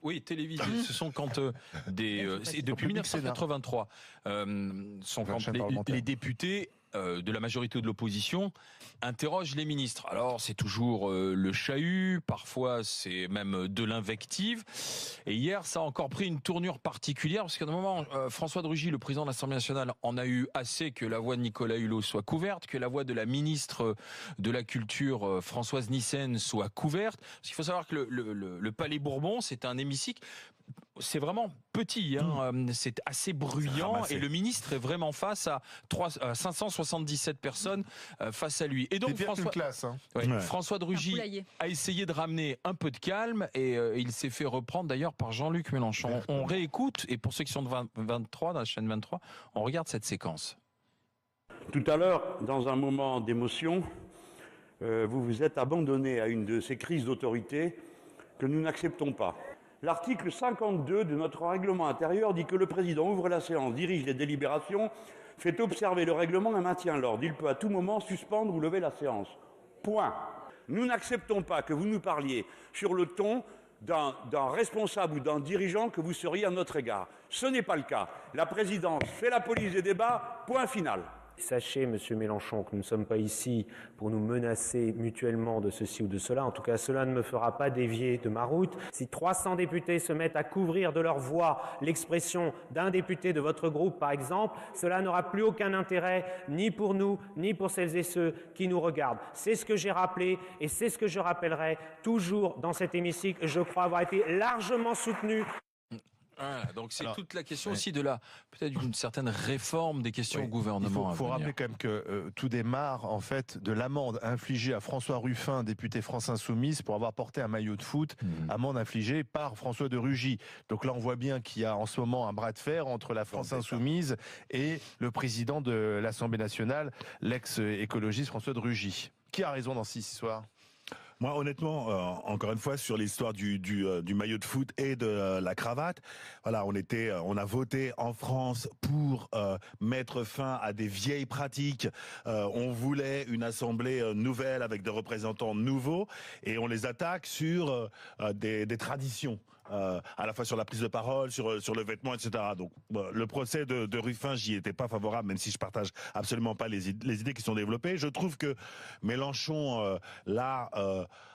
Oui, télévisés. Ce sont quand depuis 1983, sont quand les députés de la majorité ou de l'opposition interrogent les ministres. Alors c'est toujours le chahut, parfois c'est même de l'invective. Et hier, ça a encore pris une tournure particulière parce qu'à un moment, François de Rugy, le président de l'Assemblée nationale, en a eu assez que la voix de Nicolas Hulot soit couverte, que la voix de la ministre de la Culture, Françoise Nyssen, soit couverte. Parce qu'il faut savoir que le Palais Bourbon, c'est un hémicycle. C'est vraiment petit, c'est assez bruyant et le ministre est vraiment face à 577 personnes face à lui. Et donc François de Rugy a essayé de ramener un peu de calme et il s'est fait reprendre d'ailleurs par Jean-Luc Mélenchon. On réécoute et pour ceux qui sont de 23, dans la chaîne 23, on regarde cette séquence. Tout à l'heure, dans un moment d'émotion, vous vous êtes abandonné à une de ces crises d'autorité que nous n'acceptons pas. L'article 52 de notre règlement intérieur dit que le président ouvre la séance, dirige les délibérations, fait observer le règlement et maintient l'ordre. Il peut à tout moment suspendre ou lever la séance. Point. Nous n'acceptons pas que vous nous parliez sur le ton d'un responsable ou d'un dirigeant que vous seriez à notre égard. Ce n'est pas le cas. La présidence fait la police des débats, point final. Sachez, Monsieur Mélenchon, que nous ne sommes pas ici pour nous menacer mutuellement de ceci ou de cela. En tout cas, cela ne me fera pas dévier de ma route. Si 300 députés se mettent à couvrir de leur voix l'expression d'un député de votre groupe, par exemple, cela n'aura plus aucun intérêt, ni pour nous, ni pour celles et ceux qui nous regardent. C'est ce que j'ai rappelé et c'est ce que je rappellerai toujours dans cet hémicycle. Je crois avoir été largement soutenu. Donc c'est toute la question aussi de peut-être d'une certaine réforme des questions au gouvernement. Il faut rappeler quand même que tout démarre en fait de l'amende infligée à François Ruffin, député France Insoumise, pour avoir porté un maillot de foot, amende infligée par François de Rugy. Donc là on voit bien qu'il y a en ce moment un bras de fer entre la France Insoumise et le président de l'Assemblée nationale, l'ex-écologiste François de Rugy. Qui a raison dans cette histoire ? Moi, honnêtement, encore une fois, sur l'histoire du maillot de foot et de la cravate, voilà, on a voté en France pour mettre fin à des vieilles pratiques. On voulait une assemblée nouvelle avec des représentants nouveaux, et on les attaque sur des traditions. À la fois sur la prise de parole, sur le vêtement, etc. Donc le procès de Ruffin, j'y étais pas favorable, même si je partage absolument pas les idées qui sont développées. Je trouve que Mélenchon l'a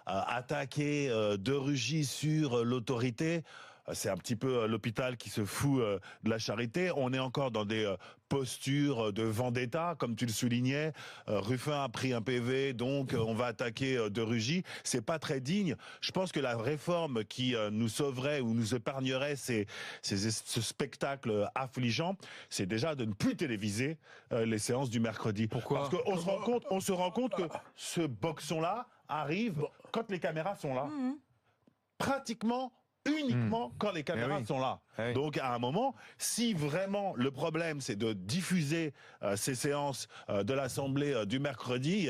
attaqué de Rugy sur l'autorité. C'est un petit peu l'hôpital qui se fout de la charité. On est encore dans des postures de vendetta, comme tu le soulignais. Ruffin a pris un PV, donc on va attaquer de Rugy. C'est pas très digne. Je pense que la réforme qui nous sauverait ou nous épargnerait ce spectacle affligeant, c'est déjà de ne plus téléviser les séances du mercredi. Pourquoi ? Parce qu'on se rend compte que ce boxon-là arrive quand les caméras sont là. Pratiquement uniquement quand les caméras sont là. Donc à un moment, si vraiment le problème c'est de diffuser ces séances de l'Assemblée du mercredi,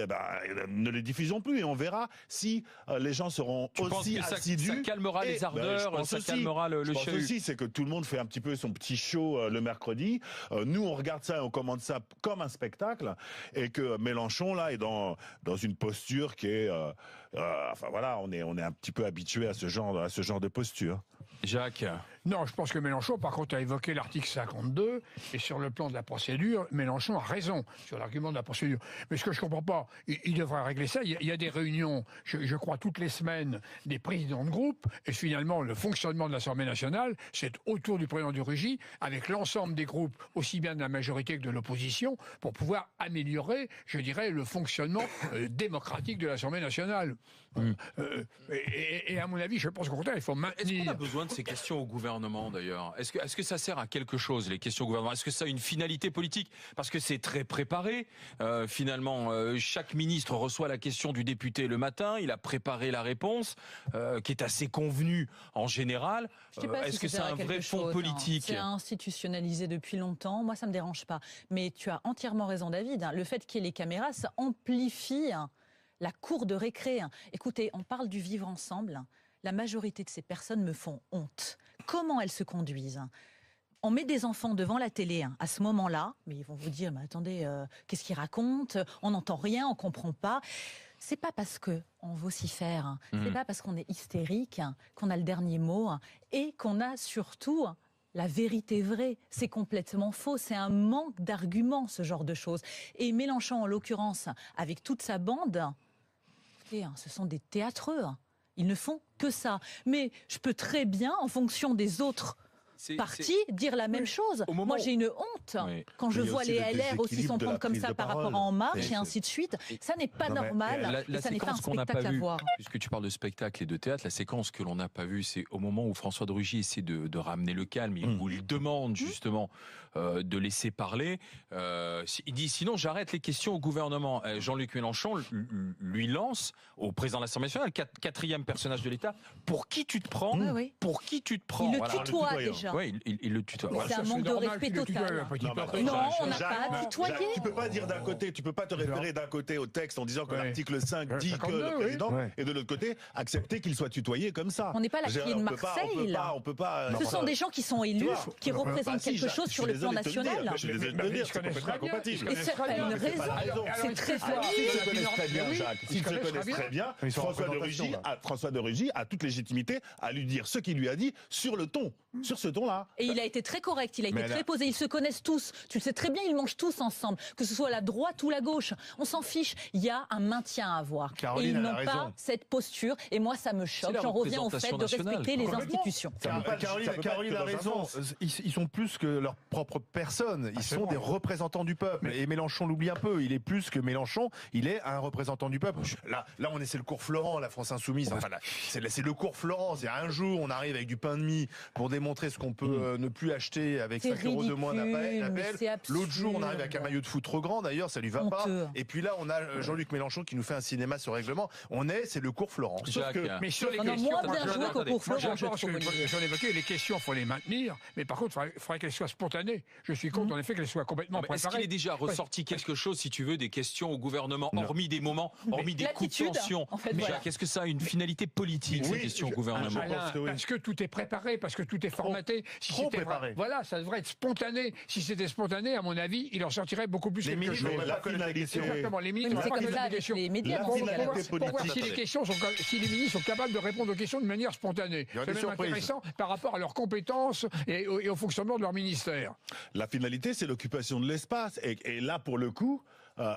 ne les diffusons plus et on verra si les gens seront aussi assidus. Ça calmera les ardeurs, ça calmera le chahut. Je pense aussi, c'est que tout le monde fait un petit peu son petit show le mercredi. Nous on regarde ça et on commande ça comme un spectacle, et que Mélenchon là est dans une posture qui est enfin voilà, on est un petit peu habitué à ce genre de posture. Jacques. Non, je pense que Mélenchon, par contre, a évoqué l'article 52, et sur le plan de la procédure, Mélenchon a raison sur l'argument de la procédure. Mais ce que je comprends pas, il devrait régler ça. Il y a des réunions, je crois, toutes les semaines, des présidents de groupe, et finalement, le fonctionnement de l'Assemblée nationale, c'est autour du président du Rugy, avec l'ensemble des groupes, aussi bien de la majorité que de l'opposition, pour pouvoir améliorer, je dirais, le fonctionnement démocratique de l'Assemblée nationale. Et à mon avis, je pense qu'au contraire, il faut maintenir... Est-ce qu'on a besoin de ces questions au gouvernement d'ailleurs ? Est-ce que ça sert à quelque chose, les questions au gouvernement ? Est-ce que ça a une finalité politique ? Parce que c'est très préparé. Finalement, chaque ministre reçoit la question du député le matin, il a préparé la réponse, qui est assez convenue en général. Est-ce que c'est un vrai fond politique ? C'est institutionnalisé depuis longtemps. Moi, ça me dérange pas. Mais tu as entièrement raison, David. Le fait qu'il y ait les caméras, ça amplifie la cour de récré. Écoutez, on parle du vivre ensemble. La majorité de ces personnes me font honte. Comment elles se conduisent ? On met des enfants devant la télé à ce moment-là, mais ils vont vous dire, mais attendez, qu'est-ce qu'ils racontent ? On n'entend rien, on ne comprend pas. c'est pas parce qu'on vocifère, c'est pas parce qu'on est hystérique qu'on a le dernier mot et qu'on a surtout la vérité vraie. C'est complètement faux. C'est un manque d'arguments, ce genre de choses. Et Mélenchon, en l'occurrence, avec toute sa bande, écoutez, ce sont des théâtreux. Ils ne font que ça. Mais je peux très bien, en fonction des autres partis, dire la même chose. Moi, j'ai une honte quand je vois les LR aussi s'en prendre comme ça par rapport à En Marche et ainsi de suite. Ça n'est pas normal. La ça n'est pas un séquence qu'on n'a pas spectacle à vue, voir. puisque tu parles de spectacle et de théâtre, la séquence que l'on n'a pas vue, c'est au moment où François de Rugy essaie de ramener le calme, où il demande justement de laisser parler. Il dit sinon j'arrête les questions au gouvernement. Jean-Luc Mélenchon lui lance au président de l'Assemblée nationale, quatrième personnage de l'État, pour qui tu te prends? Pour qui tu te prends? Il le tutoie déjà. Oui, il le tutoie. C'est un manque de respect total. Non, on n'a pas tutoyé. Tu peux pas dire d'un côté, tu peux pas te référer d'un côté au texte en disant que l'article 5 dit que le président, et de l'autre côté, accepter qu'il soit tutoyé comme ça. On n'est pas la criée de Marseille, là. On peut pas. Ce sont des gens qui sont élus, qui représentent quelque chose sur le plan national. Je suis désolé de le dire, c'est complètement incompatible. Et c'est pas une raison. C'est très fort. S'ils se connaissent très bien, Jacques, s'ils se connaissent très bien, François de Rugy a toute légitimité à lui dire ce qu'il lui a dit sur le ton, sur ce ton-là. Et il a été très correct, il a été très posé, ils se connaissent tous. Tu le sais très bien, ils mangent tous ensemble, que ce soit la droite ou la gauche. On s'en fiche, il y a un maintien à avoir. Caroline, et ils n'ont pas cette posture, et moi ça me choque. J'en reviens au fait de respecter les institutions. Caroline a raison, ils sont plus que leur propre personne, ils sont des représentants du peuple. Et Mélenchon l'oublie un peu, il est plus que Mélenchon, il est un représentant du peuple. Là c'est le cours Florent, la France Insoumise. Enfin, c'est le cours Florent. C'est un jour, on arrive avec du pain de mie pour démontrer ce qu'on peut ne plus acheter avec 5 € de moins d'appel. L'autre jour, on arrive avec un maillot de foot trop grand, d'ailleurs, ça lui va pas. Et puis là, on a Jean-Luc Mélenchon qui nous fait un cinéma sur règlement. C'est le cours Florent. Mais sur les questions, moins bien joué qu'au cours Florent, je trouve. J'en évoquais, les questions, il faut les maintenir, mais par contre, il faudrait qu'elles soient spontanées. Je suis contre, en effet, qu'elles soient complètement préparées. Est-ce qu'il est déjà ressorti quelque chose, si tu veux, des questions au gouvernement, hormis des moments, hormis des coups de tension? Jacques, est-ce que ça a une finalité politique, ces questions au gouvernement? Parce que tout est préparé, parce que tout est formaté. Trop préparé. Voilà, ça devrait être spontané. Si c'était spontané, à mon avis, il en sortirait beaucoup plus quelque chose. Exactement, les ministres. C'est comme ça avec les médias. Pour voir si les ministres sont capables de répondre aux questions de manière spontanée. C'est même intéressant par rapport à leurs compétences et au fonctionnement de leur ministère. La finalité, c'est l'occupation de l'espace. Et là, pour le coup,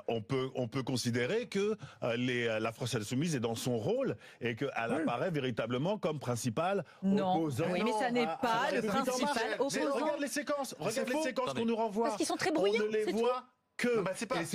on peut considérer que la France Insoumise est dans son rôle et qu'elle apparaît véritablement comme principale opposant. Oui, mais ça n'est pas le principal opposant. Regarde les séquences qu'on nous renvoie. Parce qu'ils sont très bruyants, on ne les c'est voit que. Et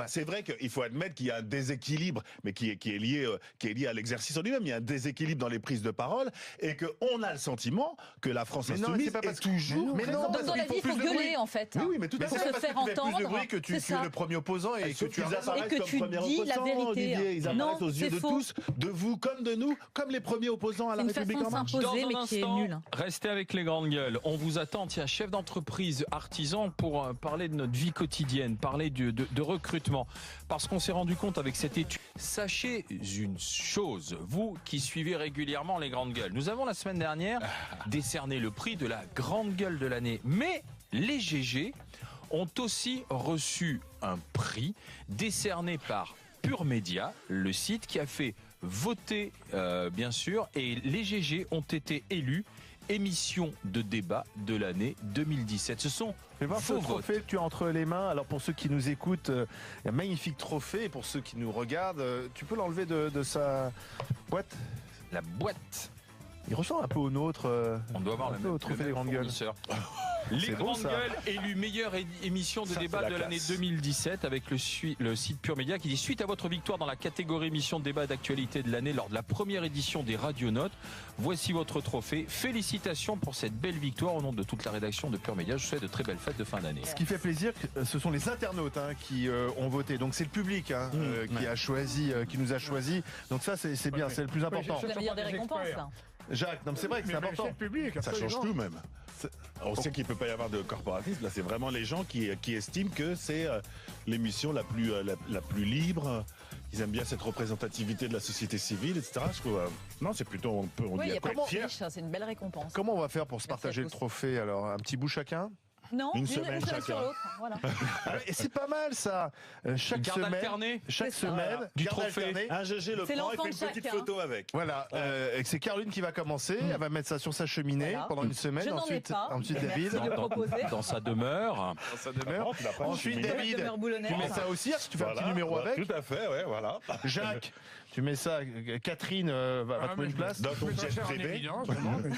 c'est vrai qu'il faut admettre qu'il y a un déséquilibre, mais qui est lié à l'exercice en lui-même. Il y a un déséquilibre dans les prises de parole et qu'on a le sentiment que la France Insoumise est toujours. Mais non, dans la vie, il faut gueuler en fait. Oui, mais tout à fait. Pour se faire entendre. Plus de bruit que tu es le premier opposant et que tu apparaissent comme premier opposant, Olivier. Ils apparaissent aux yeux de tous, de vous comme de nous, comme les premiers opposants à la République en marche. Dans un instant, restez avec les grandes gueules. On vous attend, tiens, chef d'entreprise, artisan, pour parler de notre vie quotidienne, parler de recrutement. Parce qu'on s'est rendu compte avec cette étude. Sachez une chose, vous qui suivez régulièrement les grandes gueules. Nous avons la semaine dernière décerné le prix de la grande gueule de l'année. Mais les GG ont aussi reçu un prix décerné par Pure Média, le site qui a fait voter, bien sûr, et les GG ont été élus émission de débat de l'année 2017. Ce sont ce trophée que tu as entre les mains. Alors pour ceux qui nous écoutent, un magnifique trophée. Et pour ceux qui nous regardent, tu peux l'enlever de sa boîte. La boîte. Il ressemble un peu au nôtre. On doit avoir au trophée des grandes gueules. Les grandes gueules élues meilleure émission de débat de l'année 2017 avec le site Pure Média qui dit: suite à votre victoire dans la catégorie émission de débat d'actualité de l'année lors de la première édition des Radionautes, voici votre trophée. Félicitations pour cette belle victoire au nom de toute la rédaction de Pure Média. Je vous souhaite de très belles fêtes de fin d'année. Ce qui fait plaisir, ce sont les internautes qui ont voté. Donc c'est le public qui a choisi, qui nous a choisi. Donc ça c'est bien, c'est le plus important. C'est la meilleure des récompenses. Jacques, non, c'est vrai que c'est important. Le public, ça change tout même. On sait qu'il ne peut pas y avoir de corporatisme. Là, c'est vraiment les gens qui estiment que c'est l'émission la plus libre. Ils aiment bien cette représentativité de la société civile, etc. Je trouve, non, c'est plutôt, on dit à quoi être fier. C'est une belle récompense. Comment on va faire pour se partager le trophée? Alors, un petit bout chacun? Non, Une une semaine sur chacun. l'autre. Voilà. Et c'est pas mal ça. Chaque Garde semaine, alternée. chaque C'est ça. semaine, du Garde trophée. alternée, un GG le C'est prend et l'enfant fait une de petite chacun. photo avec. Voilà, et c'est Caroline qui va commencer. Elle va mettre ça sur sa cheminée Voilà. pendant une semaine. Je n'en ai ensuite, pas. ensuite Merci David. de le proposer. Dans sa demeure. Dans sa demeure. Tu l'as pas Ensuite cheminée. David, Demeure boulonnaise. tu mets ça aussi. Tu fais un petit Voilà, numéro voilà, avec. Tout à fait, ouais, voilà. Jacques, tu mets ça. Catherine va Ah, trouver mais une place. Dans ton je mettrai jet ça en privé. évidence, vraiment, mais-